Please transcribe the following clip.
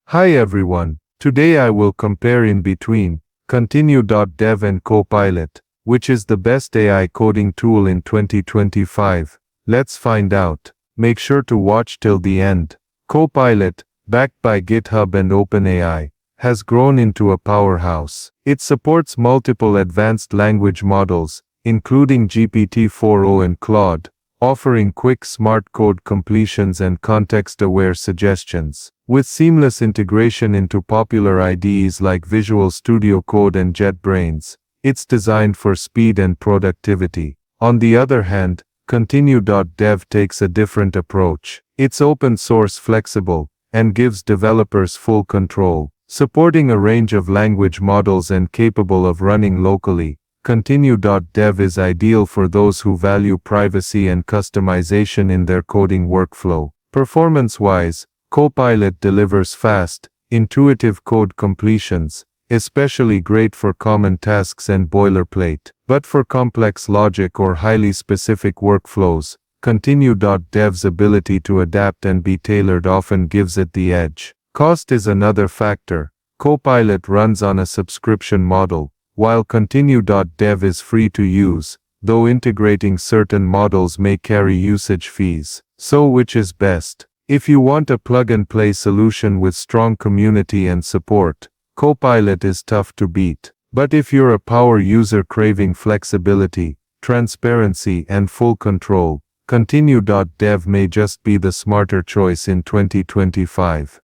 Hi everyone, today I will compare in between Continue.dev and Copilot, which is the best AI coding tool in 2025. Let's find out. Make sure to watch till the end. Copilot, backed by GitHub and OpenAI, has grown into a powerhouse. It supports multiple advanced language models, including GPT-4o and Claude, offering quick smart code completions and context-aware suggestions. With seamless integration into popular IDEs like Visual Studio Code and JetBrains, it's designed for speed and productivity. On the other hand, Continue.dev takes a different approach. It's open source flexible, and gives developers full control. Supporting a range of language models and capable of running locally, Continue.dev is ideal for those who value privacy and customization in their coding workflow. Performance-wise, Copilot delivers fast, intuitive code completions, especially great for common tasks and boilerplate. But for complex logic or highly specific workflows, Continue.dev's ability to adapt and be tailored often gives it the edge. Cost is another factor. Copilot runs on a subscription model, while Continue.dev is free to use, though integrating certain models may carry usage fees. So which is best? If you want a plug-and-play solution with strong community and support, Copilot is tough to beat. But if you're a power user craving flexibility, transparency and full control, Continue.dev may just be the smarter choice in 2025.